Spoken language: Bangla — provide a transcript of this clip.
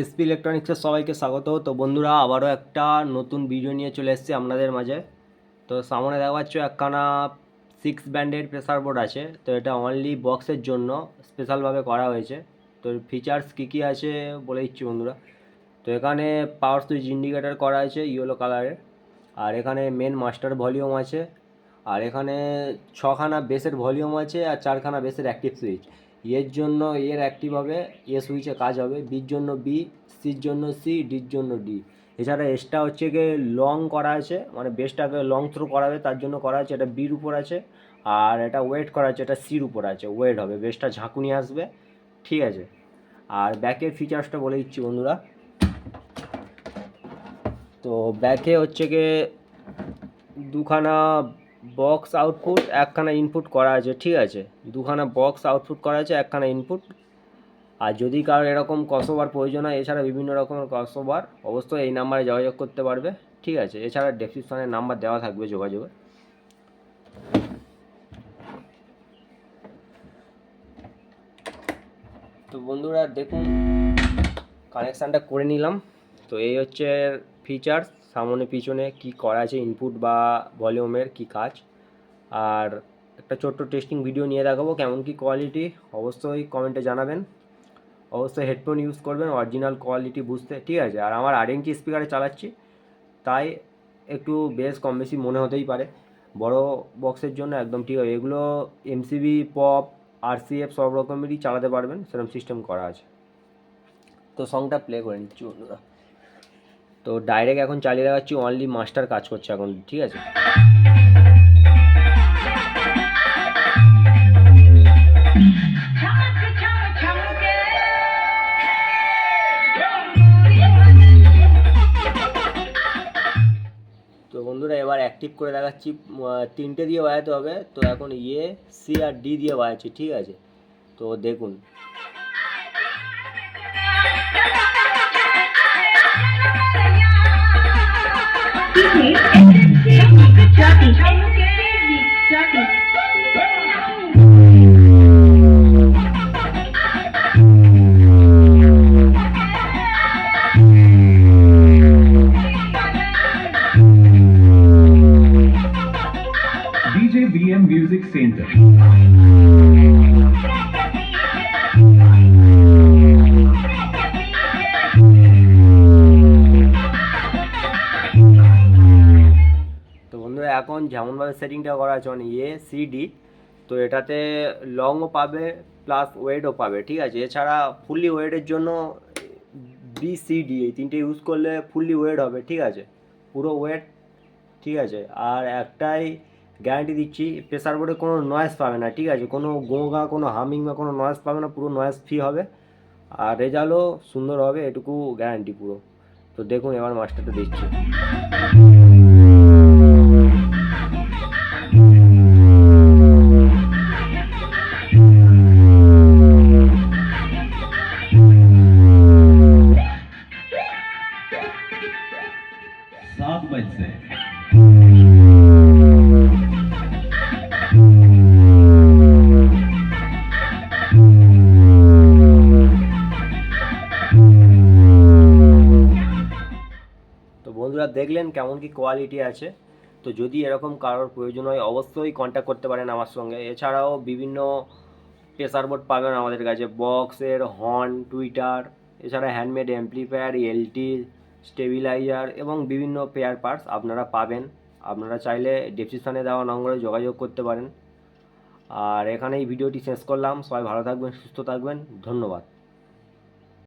এসপি ইলেকট্রনিক্সের সবাইকে স্বাগত। তো বন্ধুরা, আবারও একটা নতুন ভিডিও নিয়ে চলে এসেছি আপনাদের মাঝে। তো সামনে দেখা পাচ্ছ একখানা 6 ব্যান্ডের প্রেসার বোর্ড আছে। তো এটা অনলি বক্সের জন্য স্পেশালভাবে করা হয়েছে। তো ফিচার্স কী কী আছে বলে দিচ্ছি বন্ধুরা। তো এখানে পাওয়ার সুইচ ইন্ডিকেটার করা আছে ইয়েলো কালারের, আর এখানে মেন মাস্টার ভলিউম আছে, আর এখানে 6খানা বেসের ভলিউম আছে, আর 4খানা বেসের অ্যাক্টিভ সুইচ। এর জন্য এর অ্যাক্টিভ হবে, এ সুইচে কাজ হবে, বির জন্য বি, সির জন্য সি, ডির জন্য ডি। এছাড়া এক্সট্রা হচ্ছে গিয়ে লং করা আছে, মানে বেসটাকে লং থ্রো করাবে তার জন্য করা আছে, এটা বির উপর আছে। আর এটা ওয়েট করা আছে, এটা সির উপর আছে, ওয়েট হবে, বেসটা ঝাঁকুনি আসবে, ঠিক আছে। আর ব্যাকের ফিচার্সটা বলে দিচ্ছি বন্ধুরা। তো ব্যাকে হচ্ছে গিয়ে দুখানা বক্স আউটপুট, একখানা ইনপুট করা আছে, ঠিক আছে। দুখানা বক্স আউটপুট করা আছে, একখানা ইনপুট। আর যদি কারোর এরকম ক্রসওভার প্রয়োজন হয়, এছাড়া বিভিন্ন রকমের ক্রসওভার, অবশ্যই এই নাম্বারে যোগাযোগ করতে পারবে, ঠিক আছে। এছাড়া ডেসক্রিপশনে নাম্বার দেওয়া থাকবে যোগাযোগে। তো বন্ধুরা দেখুন, কানেকশানটা করে নিলাম। তো এই হচ্ছে ফিচার্স, সামনে পিছনে কি করা আছে, ইনপুট বা ভলিউমের কি কাজ। আর একটা ছোট্ট টেস্টিং ভিডিও নিয়ে দেখাবো, কেমন কি কোয়ালিটি অবশ্যই কমেন্টে জানাবেন। অবশ্যই হেডফোন ইউজ করবেন অরিজিনাল কোয়ালিটি বুঝতে, ঠিক আছে। আর আমার 8 ইঞ্চি স্পিকারে চালাচ্ছি, তাই একটু বেশ কম বেশি মনে হতেই পারে। বড় বক্সের জন্য একদম ঠিক আছে। এগুলো এমসিবি, পপ, আরসিএফ সব রকমেরই চালাতে পারবেন, সেরকম সিস্টেম করা আছে। তো সংটা প্লে করে নিচ্ছি বন্ধুরা। তো ডাইরেক্ট এখন চালিয়ে দেখাচ্ছি, অনলি মাস্টার কাজ করছে এখন, ঠিক আছে। তো বন্ধুরা এবার অ্যাক্টিভ করে দেখাচ্ছি, 3টে দিয়ে বাজাতে হবে। তো এখন এ, সি আর ডি দিয়ে বাজাচ্ছি, ঠিক আছে। তো দেখুন, DJ BM Music Center. তো বন্ধুরা এখন যেমনভাবে সেটিংটা করা আছে, মানে এ সি ডি, তো এটাতে লংও পাবে প্লাস ওয়েটও পাবে, ঠিক আছে। এছাড়া ফুললি ওয়েটের জন্য বি সি ডি এই 3টে ইউজ করলে ফুললি ওয়েট হবে, ঠিক আছে, পুরো ওয়েট, ঠিক আছে। আর একটাই গ্যারান্টি দিচ্ছি, প্রেসার বোর্ডে কোনো নয়েজ পাবে না, ঠিক আছে। কোনো গোঁগা, কোনো হামিং বা কোনো নয়েজ পাবে না, পুরো নয়েজ ফ্রি হবে। আর রেজাল্টও সুন্দর হবে, এটুকু গ্যারান্টি পুরো। তো দেখুন এবার মাস্টারটা দিচ্ছি। सात बज से তো বন্ধুরা দেখলেন কেমন কি কোয়ালিটি আছে। তো যদি এরকম কারোর প্রয়োজন হয় অবশ্যই কন্ট্যাক্ট করতে পারেন আমার সঙ্গে। এছাড়াও বিভিন্ন প্রেসার বোর্ড পাবেন আমাদের কাছে, বক্সের, হর্ন, টুইটার, এছাড়া হ্যান্ডমেড অ্যাম্প্লিফায়ার, এলটি, স্টেবিলাইজার এবং বিভিন্ন পেয়ার পার্টস আপনারা পাবেন। আপনারা চাইলে ডেসক্রিপশনে দেওয়া নম্বরে যোগাযোগ করতে পারেন। আর এখানে এই ভিডিওটি শেষ করলাম। সবাই ভালো থাকবেন, সুস্থ থাকবেন, ধন্যবাদ।